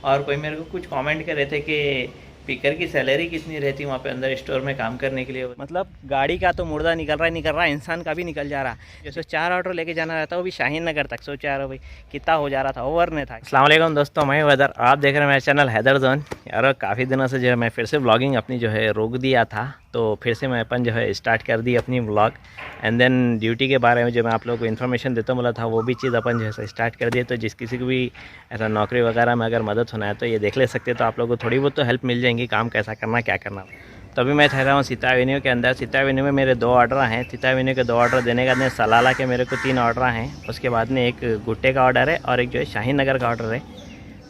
और कोई मेरे को कुछ कमेंट कर रहे थे कि पिकर की सैलरी कितनी रहती है वहाँ पे अंदर स्टोर में काम करने के लिए। मतलब गाड़ी का तो मुर्दा निकल रहा है, इंसान का भी निकल जा रहा है। जैसे 4 ऑर्डर लेके जाना रहता है वो भी शाहीन नगर तक। सोचो यार भाई कितना हो जा रहा था, ओवर नहीं था। अस्सलाम वालेकुम दोस्तों, मैं हैदर, आप देख रहे हैं मेरा चैनल हैदर जोन। यार काफ़ी दिनों से जो है मैं फिर से व्लॉगिंग अपनी जो है रोक दिया था, तो फिर से मैं अपन जो है स्टार्ट कर दी अपनी व्लॉग। एंड देन ड्यूटी के बारे में जो मैं आप लोगों को इन्फॉर्मेशन देता बोला था वो भी चीज़ अपन जो है स्टार्ट कर दिए। तो जिस किसी को भी ऐसा नौकरी वगैरह में अगर मदद होना है तो ये देख ले सकते, तो आप लोगों को थोड़ी बहुत तो हेल्प मिल जाएंगी, काम कैसा करना क्या करना। तो अभी मैं ठहरा हूँ सीता एवेन्यू के अंदर। सीता एवेन्यू में मेरे 2 ऑर्डर हैं। सीता एवेन्यू के 2 ऑर्डर देने के बाद सलाला के मेरे को 3 ऑर्डर हैं। उसके बाद में एक गुट्टे का ऑर्डर है और एक जो है शाहीन नगर का ऑर्डर है।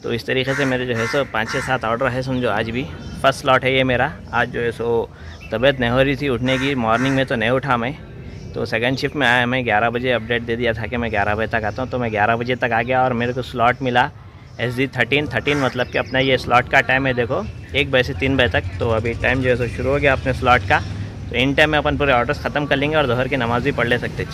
तो इस तरीके से मेरे जो है सो 5 से 7 ऑर्डर है समझो। आज भी फर्स्ट स्लॉट है ये मेरा। आज जो है सो तबीयत नहीं हो रही थी उठने की, मॉर्निंग में तो नहीं उठा मैं, तो सेकंड शिफ्ट में आया। मैं 11 बजे अपडेट दे दिया था कि मैं 11 बजे तक आता हूँ, तो मैं 11 बजे तक आ गया और मेरे को स्लॉट मिला SG13 मतलब कि अपना ये स्लॉट का टाइम है देखो 1 बजे से 3 बजे तक। तो अभी टाइम जो है सो शुरू हो गया अपने स्लॉट का। तो इन टाइम में अपन पूरे ऑर्डर्स ख़त्म कर लेंगे और दोहर की नमाज़ भी पढ़ ले सकते।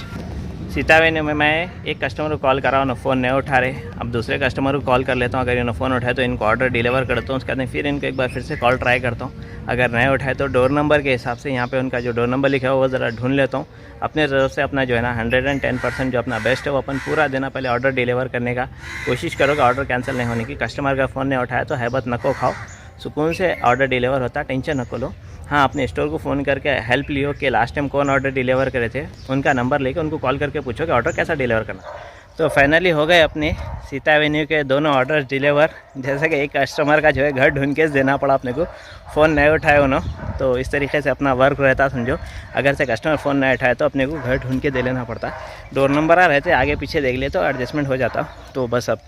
सीता एवेन्यू में मैं एक कस्टमर को कॉल कर रहा हूँ ना, फ़ोन नहीं उठा रहे। अब दूसरे कस्टमर को कॉल कर लेता हूँ, अगर इन्होंने फ़ोन उठाए तो इनको ऑर्डर डिलीवर करता हूँ। उसके बाद फिर इनको एक बार फिर से कॉल ट्राई करता हूँ। अगर नहीं उठाए तो डोर नंबर के हिसाब से यहाँ पे उनका जो डोर नंबर लिखा है वो ज़रा ढूंढ लेता हूँ। अपने तरफ से अपना जो है ना 110% जो अपना बेस्ट है वो अपन पूरा देना। पहले ऑर्डर डिलीवर करने का कोशिश करोगे, ऑर्डर कैंसिल नहीं होने की। कस्टमर का फ़ोन नहीं उठाया तो हैबत नको खाओ, सुकून से ऑर्डर डिलीवर होता, टेंशन नको लो। हाँ, अपने स्टोर को फ़ोन करके हेल्प लियो कि लास्ट टाइम कौन ऑर्डर डिलीवर करे थे, उनका नंबर लेके उनको कॉल करके पूछो कि ऑर्डर कैसा डिलीवर करना। तो फाइनली हो गए अपने सीता एवेन्यू के दोनों ऑर्डर डिलीवर। जैसे कि एक कस्टमर का जो है घर ढूंढ के देना पड़ा अपने को, फ़ोन नहीं उठाए उन्होंने। तो इस तरीके से अपना वर्क रहता समझो। अगर से कस्टमर फ़ोन नहीं उठाए तो अपने को घर ढूंढ के दे लेना पड़ता। डोर नंबर आ रहते आगे पीछे देख ले तो एडजस्टमेंट हो जाता। तो बस अब,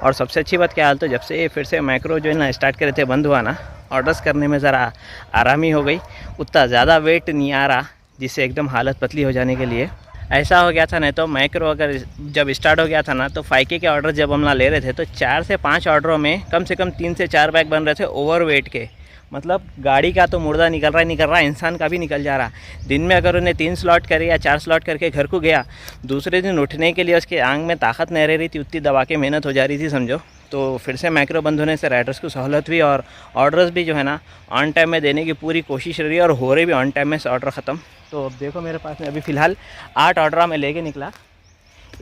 और सबसे अच्छी बात क्या हाल, तो जब से फिर से माइक्रो जो है ना स्टार्ट करे थे बंद हुआ ना, ऑर्डर्स करने में ज़रा आरामी हो गई। उतना ज़्यादा वेट नहीं आ रहा जिससे एकदम हालत पतली हो जाने के लिए ऐसा हो गया था। नहीं तो माइक्रो अगर जब स्टार्ट हो गया था ना, तो 5K के ऑर्डर जब हम ले रहे थे तो 4 से 5 ऑर्डरों में कम से कम 3 से 4 बैग बन रहे थे ओवर वेट के। मतलब गाड़ी का तो मुर्दा निकल रहा है, इंसान का भी निकल जा रहा। दिन में अगर उन्हें 3 स्लॉट करे या 4 स्लॉट करके घर को गया, दूसरे दिन उठने के लिए उसके आंग में ताकत नहीं रह रही थी, उतनी दबा के मेहनत हो जा रही थी समझो। तो फिर से माइक्रो बंद होने से राइडर्स को सहूलत हुई और ऑर्डर्स भी जो है ना ऑन टाइम में देने की पूरी कोशिश रही और हो रही भी ऑन टाइम में से ऑर्डर ख़त्म। तो अब देखो मेरे पास में अभी फ़िलहाल 8 ऑर्डर मैं लेके निकला,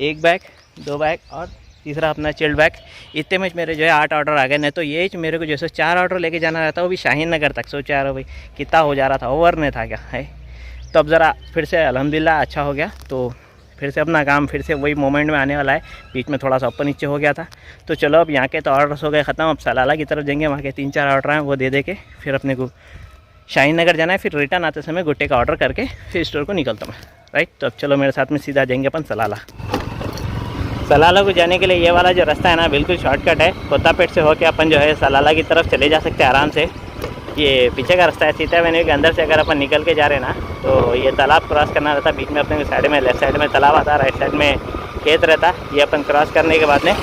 1 बैग 2 बैग और तीसरा अपना चिल्ड बैग। इतने में मेरे जो है 8 ऑर्डर आ गए। नहीं तो ये मेरे को जैसे 4 ऑर्डर लेके जाना रहता वो भी शाहीन नगर तक। सोचो यार भाई कितना हो जा रहा था, ओवर नहीं था क्या है। तो अब ज़रा फिर से अल्हम्दुलिल्लाह अच्छा हो गया। तो फिर से अपना काम फिर से वही मोमेंट में आने वाला है। बीच में थोड़ा सा ऊपर नीचे हो गया था। तो चलो अब यहाँ के तो ऑर्डर्स हो गए ख़त्म। अब सलाला की तरफ जाएंगे, वहाँ के 3-4 ऑर्डर हैं वो दे के फिर अपने को शाहीन नगर जाना है। फिर रिटर्न आते समय गुट्टे का ऑर्डर करके फिर स्टोर को निकलता मैं, राइट। तो अब चलो मेरे साथ में सीधा जाएंगे अपन सलाला। सलाला को जाने के लिए ये वाला जो रास्ता है ना बिल्कुल शॉर्टकट है। कोतापेट से होकर अपन जो है सलाला की तरफ चले जा सकते हैं आराम से। ये पीछे का रास्ता है। सीता एवेन्यू के अंदर से अगर अपन निकल के जा रहे हैं ना तो ये तालाब क्रॉस करना रहता। बीच में अपने साइड में लेफ्ट साइड में तालाब आता, राइट साइड में खेत रहता। ये अपन क्रॉस करने के बाद में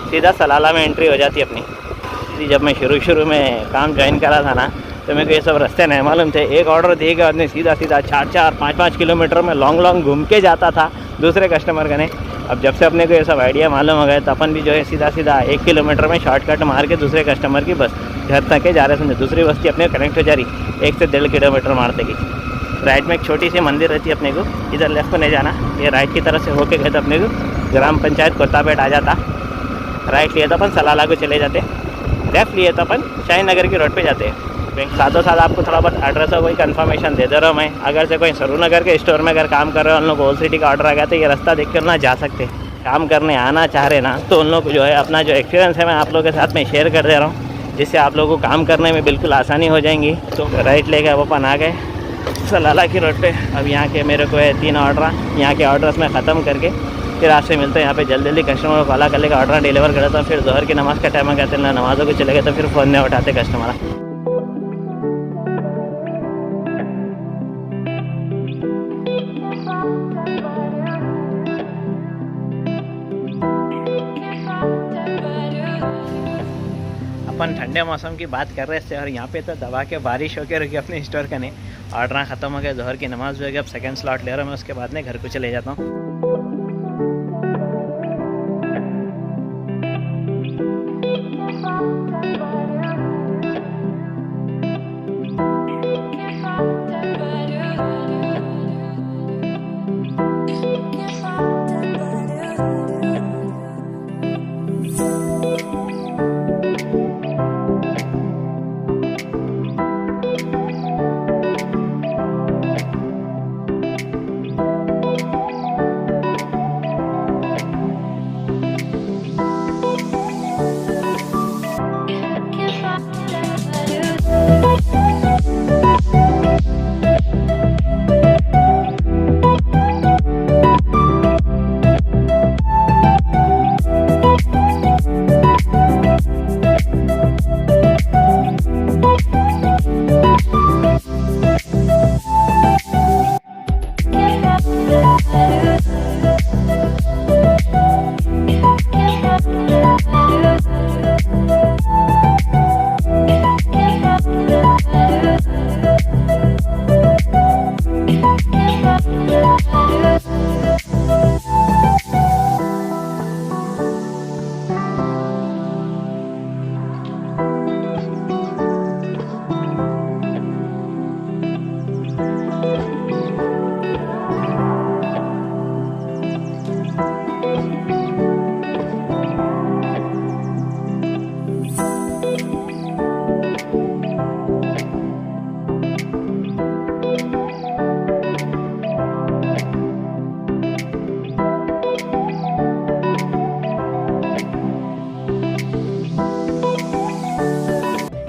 सीधा सलाला में एंट्री हो जाती अपनी। जब मैं शुरू में काम ज्वाइन करा था ना तो मेरे को ये सब रास्ते नहीं मालूम थे। एक ऑर्डर दिए के बाद में सीधा 4-5 किलोमीटर में लॉन्ग घूम के जाता था दूसरे कस्टमर का। नहीं, अब जब से अपने को ये सब आइडिया मालूम हो गया तो अपन भी जो है सीधा 1 किलोमीटर में शॉर्टकट मार के दूसरे कस्टमर की बस घर तक के जा रहे समझे। दूसरी बस्ती अपने कनेक्ट हो जा रही 1 से 1.5 किलोमीटर मारते की। राइट में एक छोटी सी मंदिर रहती है अपने को, इधर लेफ्ट को नहीं जाना, ये राइट की तरफ से होके गए तो अपने को ग्राम पंचायत कोतापेट आ जाता। राइट लिए तो अपन सलाला को चले जाते, लेफ्ट लिए तो अपन शाहीन नगर की रोड पे जाते हैं। साथों साथ आपको थोड़ा बहुत एड्रेस और कोई कन्फर्मेशन दे रहा हूँ मैं। अगर से कोई सरूनगर के स्टोर में अगर काम कर रहे हो, उन लोग को ओल्ड सिटी का ऑर्डर आ गया तो ये रास्ता देख कर ना जा सकते। काम करने आना चाह रहे ना तो उन लोग को जो है अपना जो एक्सपीरियंस है मैं आप लोगों के साथ में शेयर कर दे रहा हूँ, जिससे आप लोगों को काम करने में बिल्कुल आसानी हो जाएंगी। तो राइट लेके अब अपन आ गए सलाला की रोड पे। अब यहाँ के मेरे को है 3 ऑर्डर, यहाँ के ऑर्डर्स में ख़त्म करके फिर आपसे मिलते हैं यहाँ पे जल्दी कस्टमर को कॉल कर लेकर ऑर्डर डिलीवर कर देता हूँ। फिर दोहर की नमाज़ का टाइम आ कहते हैं नमाज़ों को चले गए तो फिर फ़ोन नहीं उठाते कस्टमर। अपन ठंडे मौसम की बात कर रहे थे और यहाँ पे तो दबा के बारिश होकर रुकी अपने स्टोर का। नहीं, ऑर्डर ख़त्म हो गया, दोहर की नमाज़ हो गई। अब सेकंड स्लॉट ले रहा हूँ मैं, उसके बाद में घर को चले जाता हूँ।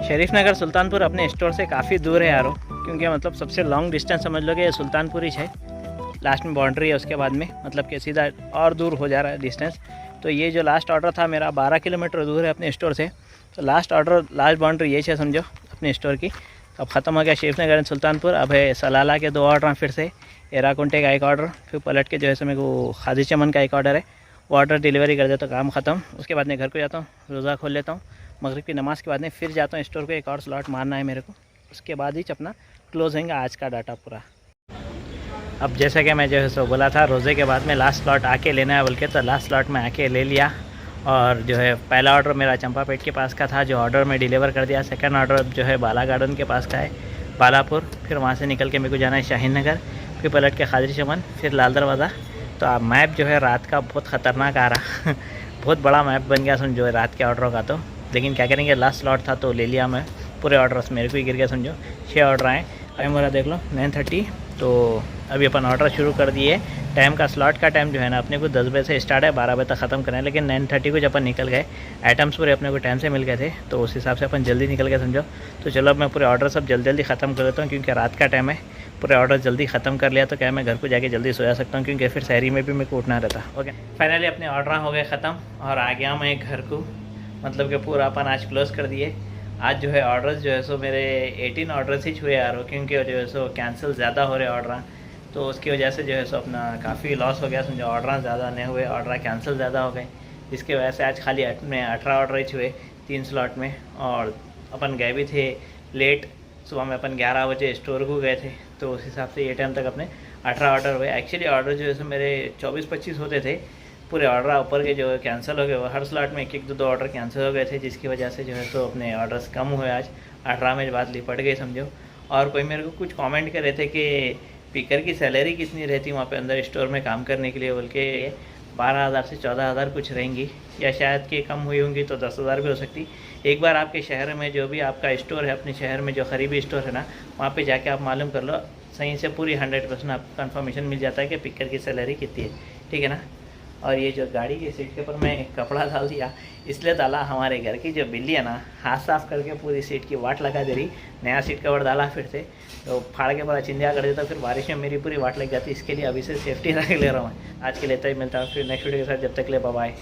शरीफ नगर सुल्तानपुर अपने स्टोर से काफ़ी दूर है यारो, क्योंकि मतलब सबसे लॉन्ग डिस्टेंस समझ लो कि ये सुल्तानपुर ही है। लास्ट में बाउंड्री है, उसके बाद में मतलब कि सीधा और दूर हो जा रहा है डिस्टेंस। तो ये जो लास्ट ऑर्डर था मेरा 12 किलोमीटर दूर है अपने स्टोर से। तो लास्ट बाउंड्री ये है समझो अपने स्टोर की। अब ख़त्म हो गया शरीफ नगर सुल्तानपुर। अब है सलाला के 2 ऑर्डर फिर से, एराकुंटे का एक ऑर्डर, फिर पलट के जो है मेरे को खादी चमन का एक ऑर्डर है। वो ऑर्डर डिलीवरी कर देता, काम ख़त्म। उसके बाद मैं घर को जाता हूँ, रोज़ा खोल लेता हूँ। मगरिब की नमाज़ के बाद में फिर जाता हूँ स्टोर को, एक और स्लॉट मारना है मेरे को। उसके बाद ही अपना क्लोज होगा आज का डाटा पूरा। अब जैसा कि मैं जो है सो बोला था, रोज़े के बाद में लास्ट स्लॉट आके लेना है बोल के, तो लास्ट स्लॉट में आके ले लिया। और जो है पहला ऑर्डर मेरा चंपापेट के पास का था, जो ऑर्डर में डिलीवर कर दिया। सेकंड ऑर्डर जो है बाला गार्डन के पास का है, बालापुर। फिर वहाँ से निकल के मेरे को जाना है शाहीन नगर, फिर पलट के खादरी चमन, फिर लाल दरवाज़ा। तो अब मैप जो है रात का बहुत ख़तरनाक आ रहा बहुत बड़ा मैप बन गया समझो रात के ऑर्डरों का। तो लेकिन क्या करेंगे, लास्ट स्लॉट था तो ले लिया मैं। पूरे ऑर्डर्स मेरे को ही गिर गया समझो। 6 ऑर्डर आए। टाइम हो रहा देख लो 9:30। तो अभी अपन ऑर्डर शुरू कर दिए। टाइम का स्लॉट का टाइम जो है ना अपने को 10 बजे से स्टार्ट है, 12 बजे तक ख़त्म करना है। लेकिन 9:30 को जब अपन निकल गए, आइटम्स पूरे अपने को टाइम से मिल गए थे, तो उस हिसाब से अपन जल्दी निकल गए समझो। तो चलो अब मैं पूरे ऑर्डर सब जल्दी ख़त्म कर लेता हूँ, क्योंकि रात का टाइम है। पूरे ऑर्डर जल्दी ख़त्म कर लिया तो क्या मैं घर को जाके जल्दी सो जा सकता हूँ, क्योंकि फिर शहरी में भी मेरे को उठना रहता। ओके, फाइनली अपने ऑर्डर हो गए ख़त्म और आ गया मैं घर को। मतलब कि पूरा अपन आज क्लोज़ कर दिए। आज जो है ऑर्डर्स जो है सो मेरे 18 ऑर्डर्स ही छुए यार, क्योंकि जो है सो कैंसिल ज़्यादा हो रहे ऑर्डर, तो उसकी वजह से जो है सो अपना काफ़ी लॉस हो गया समझो। ऑर्डर ज़्यादा नहीं हुए, ऑर्डर कैंसिल ज़्यादा हो गए, जिसकी वजह से आज खाली अपने 18 ऑर्डर ही छुए 3 स्लॉट में। और अपन गए भी थे लेट, सुबह में अपन 11 बजे स्टोर को गए थे, तो उस हिसाब से ये टाइम तक अपने 18 ऑर्डर हुए। एक्चुअली ऑर्डर जो है सो मेरे 24-25 होते थे पूरे ऑर्डर, ऊपर के जो कैंसिल हो गए। वो हर स्लॉट में एक 2 ऑर्डर कैंसिल हो गए थे, जिसकी वजह से जो है तो अपने ऑर्डर्स कम हुए। आज 18 में बात लिपट गई समझो। और कोई मेरे को कुछ कमेंट कर रहे थे कि पिकर की सैलरी कितनी रहती वहाँ पे अंदर स्टोर में काम करने के लिए, बोल के 12,000 से 14,000 कुछ रहेंगी, या शायद कि कम हुई होंगी तो 10,000 भी हो सकती। एक बार आपके शहर में जो भी आपका स्टोर है, अपने शहर में जो करीबी स्टोर है ना, वहाँ पे जाके आप मालूम कर लो, सही से पूरी 100% आपको कन्फर्मेशन मिल जाता है कि पिकर की सैलरी कितनी है, ठीक है ना। और ये जो गाड़ी की सीट के ऊपर मैं कपड़ा डाल दिया, इसलिए डाला हमारे घर की जो बिल्ली है ना, हाथ साफ करके पूरी सीट की वाट लगा दे रही। नया सीट कवर डाला फिर से, तो फाड़ के पूरा चिंदिया कर देता, फिर बारिश में मेरी पूरी वाट लग जाती। इसके लिए अभी से सेफ्टी रख ले रहा हूँ। आज के लिए तो ही मिलता हूँ फिर नेक्स्ट वीडियो के साथ, जब तक ले बाय।